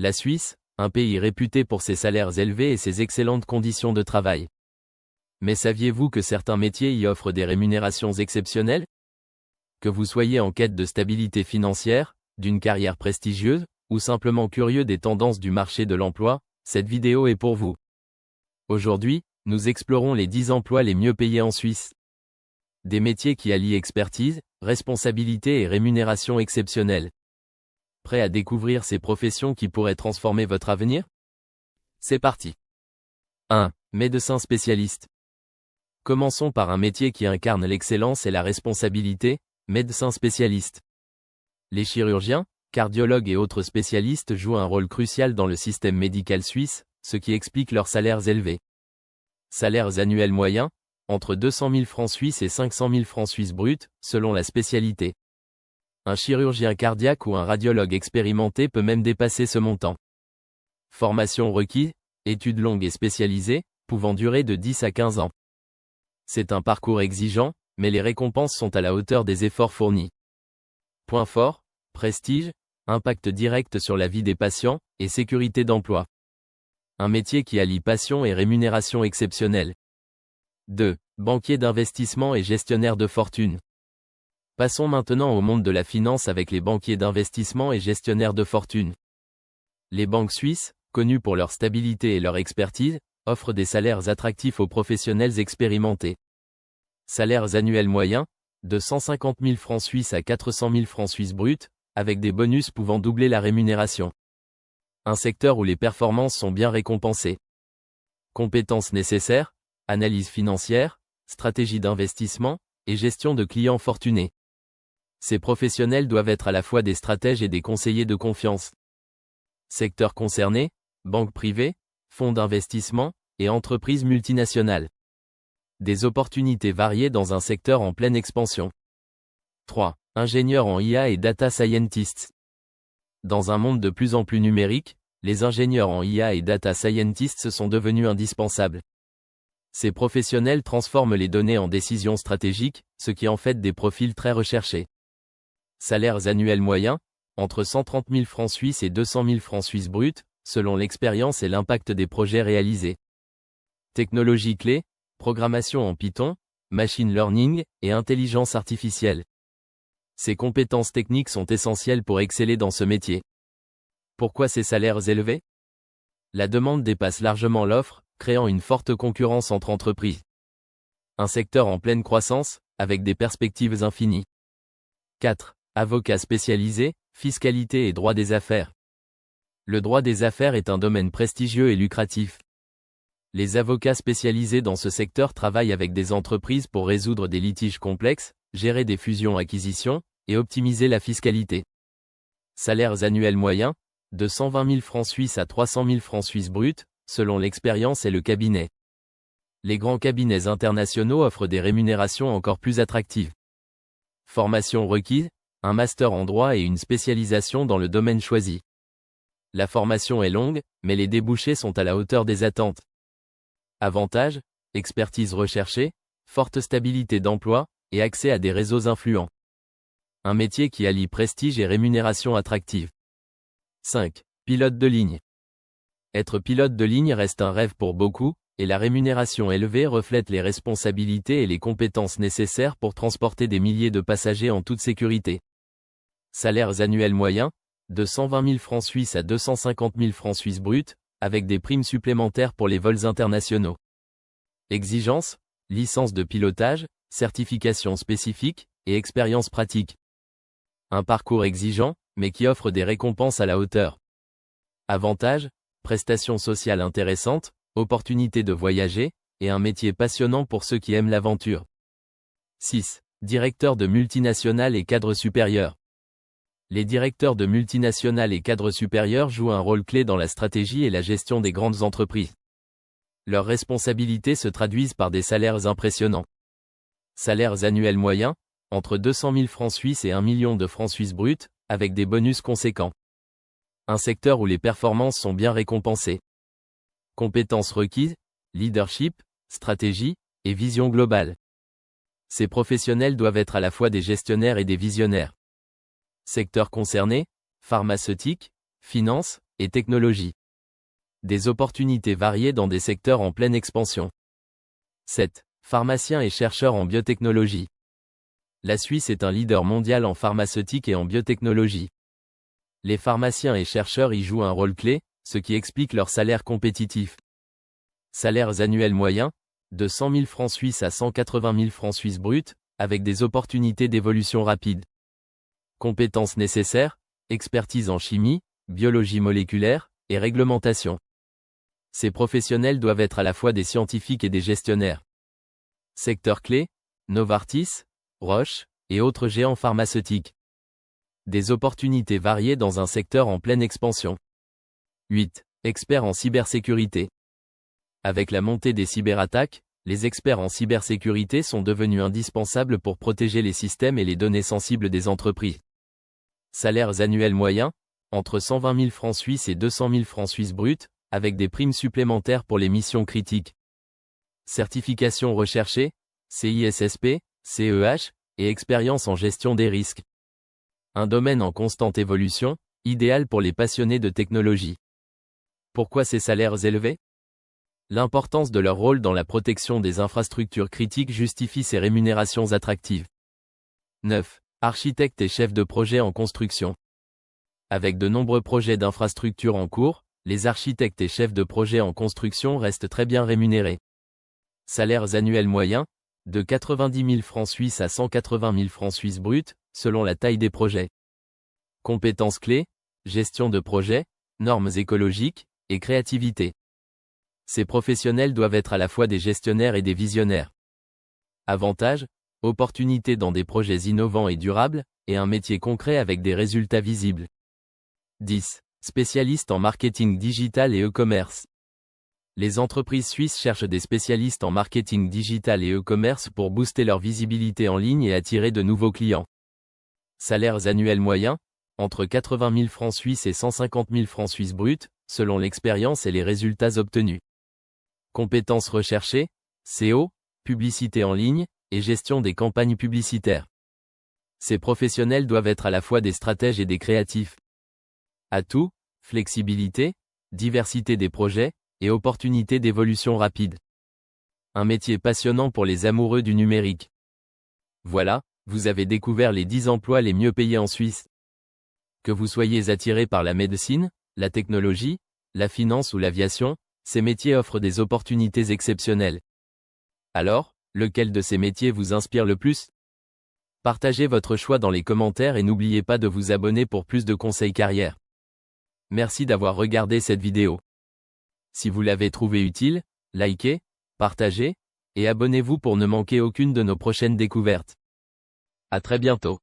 La Suisse, un pays réputé pour ses salaires élevés et ses excellentes conditions de travail. Mais saviez-vous que certains métiers y offrent des rémunérations exceptionnelles? Que vous soyez en quête de stabilité financière, d'une carrière prestigieuse, ou simplement curieux des tendances du marché de l'emploi, cette vidéo est pour vous. Aujourd'hui, nous explorons les 10 emplois les mieux payés en Suisse. Des métiers qui allient expertise, responsabilité et rémunération exceptionnelle. Prêt à découvrir ces professions qui pourraient transformer votre avenir? C'est parti. 1. Médecin spécialiste. Commençons par un métier qui incarne l'excellence et la responsabilité, médecin spécialiste. Les chirurgiens, cardiologues et autres spécialistes jouent un rôle crucial dans le système médical suisse, ce qui explique leurs salaires élevés. Salaires annuels moyens, entre 200 000 francs suisses et 500 000 francs suisses bruts, selon la spécialité. Un chirurgien cardiaque ou un radiologue expérimenté peut même dépasser ce montant. Formation requise, études longues et spécialisées, pouvant durer de 10 à 15 ans. C'est un parcours exigeant, mais les récompenses sont à la hauteur des efforts fournis. Point fort, prestige, impact direct sur la vie des patients, et sécurité d'emploi. Un métier qui allie passion et rémunération exceptionnelle. 2. Banquier d'investissement et gestionnaire de fortune. Passons maintenant au monde de la finance avec les banquiers d'investissement et gestionnaires de fortune. Les banques suisses, connues pour leur stabilité et leur expertise, offrent des salaires attractifs aux professionnels expérimentés. Salaires annuels moyens, de 150 000 francs suisses à 400 000 francs suisses bruts, avec des bonus pouvant doubler la rémunération. Un secteur où les performances sont bien récompensées. Compétences nécessaires, analyse financière, stratégie d'investissement, et gestion de clients fortunés. Ces professionnels doivent être à la fois des stratèges et des conseillers de confiance. Secteurs concernés, banques privées, fonds d'investissement, et entreprises multinationales. Des opportunités variées dans un secteur en pleine expansion. 3. Ingénieurs en IA et data scientists. Dans un monde de plus en plus numérique, les ingénieurs en IA et data scientists sont devenus indispensables. Ces professionnels transforment les données en décisions stratégiques, ce qui en fait des profils très recherchés. Salaires annuels moyens, entre 130 000 francs suisses et 200 000 francs suisses bruts, selon l'expérience et l'impact des projets réalisés. Technologies clés, programmation en Python, machine learning et intelligence artificielle. Ces compétences techniques sont essentielles pour exceller dans ce métier. Pourquoi ces salaires élevés? La demande dépasse largement l'offre, créant une forte concurrence entre entreprises. Un secteur en pleine croissance, avec des perspectives infinies. 4. Avocat spécialisé, fiscalité et droit des affaires. Le droit des affaires est un domaine prestigieux et lucratif. Les avocats spécialisés dans ce secteur travaillent avec des entreprises pour résoudre des litiges complexes, gérer des fusions-acquisitions, et optimiser la fiscalité. Salaires annuels moyens, de 120 000 francs suisses à 300 000 francs suisses bruts, selon l'expérience et le cabinet. Les grands cabinets internationaux offrent des rémunérations encore plus attractives. Formation requise, un master en droit et une spécialisation dans le domaine choisi. La formation est longue, mais les débouchés sont à la hauteur des attentes. Avantages, expertise recherchée, forte stabilité d'emploi, et accès à des réseaux influents. Un métier qui allie prestige et rémunération attractive. 5. Pilote de ligne. Être pilote de ligne reste un rêve pour beaucoup, et la rémunération élevée reflète les responsabilités et les compétences nécessaires pour transporter des milliers de passagers en toute sécurité. Salaires annuels moyens, de 120 000 francs suisses à 250 000 francs suisses bruts, avec des primes supplémentaires pour les vols internationaux. Exigences, licence de pilotage, certification spécifique, et expérience pratique. Un parcours exigeant, mais qui offre des récompenses à la hauteur. Avantages, prestations sociales intéressantes, opportunités de voyager, et un métier passionnant pour ceux qui aiment l'aventure. 6. Directeur de multinationales et cadres supérieurs. Les directeurs de multinationales et cadres supérieurs jouent un rôle clé dans la stratégie et la gestion des grandes entreprises. Leurs responsabilités se traduisent par des salaires impressionnants. Salaires annuels moyens, entre 200 000 francs suisses et 1 million de francs suisses bruts, avec des bonus conséquents. Un secteur où les performances sont bien récompensées. Compétences requises, leadership, stratégie, et vision globale. Ces professionnels doivent être à la fois des gestionnaires et des visionnaires. Secteurs concernés, pharmaceutique, finance et technologie. Des opportunités variées dans des secteurs en pleine expansion. 7. Pharmaciens et chercheurs en biotechnologie. La Suisse est un leader mondial en pharmaceutique et en biotechnologie. Les pharmaciens et chercheurs y jouent un rôle clé, ce qui explique leurs salaires compétitifs. Salaires annuels moyens, de 100 000 francs suisses à 180 000 francs suisses bruts, avec des opportunités d'évolution rapide. Compétences nécessaires, expertise en chimie, biologie moléculaire, et réglementation. Ces professionnels doivent être à la fois des scientifiques et des gestionnaires. Secteurs clés, Novartis, Roche, et autres géants pharmaceutiques. Des opportunités variées dans un secteur en pleine expansion. 8. Experts en cybersécurité. Avec la montée des cyberattaques, les experts en cybersécurité sont devenus indispensables pour protéger les systèmes et les données sensibles des entreprises. Salaires annuels moyens, entre 120 000 francs suisses et 200 000 francs suisses bruts, avec des primes supplémentaires pour les missions critiques. Certification recherchée, CISSP, CEH, et expérience en gestion des risques. Un domaine en constante évolution, idéal pour les passionnés de technologie. Pourquoi ces salaires élevés? L'importance de leur rôle dans la protection des infrastructures critiques justifie ces rémunérations attractives. 9. Architectes et chefs de projet en construction. Avec de nombreux projets d'infrastructures en cours, les architectes et chefs de projet en construction restent très bien rémunérés. Salaires annuels moyens, de 90 000 francs suisses à 180 000 francs suisses bruts, selon la taille des projets. Compétences clés, gestion de projet, normes écologiques, et créativité. Ces professionnels doivent être à la fois des gestionnaires et des visionnaires. Avantages, opportunités dans des projets innovants et durables, et un métier concret avec des résultats visibles. 10. Spécialistes en marketing digital et e-commerce. Les entreprises suisses cherchent des spécialistes en marketing digital et e-commerce pour booster leur visibilité en ligne et attirer de nouveaux clients. Salaires annuels moyens, entre 80 000 francs suisses et 150 000 francs suisses bruts, selon l'expérience et les résultats obtenus. Compétences recherchées, SEO, publicité en ligne, et gestion des campagnes publicitaires. Ces professionnels doivent être à la fois des stratèges et des créatifs. Atouts, flexibilité, diversité des projets, et opportunités d'évolution rapide. Un métier passionnant pour les amoureux du numérique. Voilà, vous avez découvert les 10 emplois les mieux payés en Suisse. Que vous soyez attiré par la médecine, la technologie, la finance ou l'aviation, ces métiers offrent des opportunités exceptionnelles. Alors, lequel de ces métiers vous inspire le plus? Partagez votre choix dans les commentaires et n'oubliez pas de vous abonner pour plus de conseils carrière. Merci d'avoir regardé cette vidéo. Si vous l'avez trouvée utile, likez, partagez, et abonnez-vous pour ne manquer aucune de nos prochaines découvertes. À très bientôt.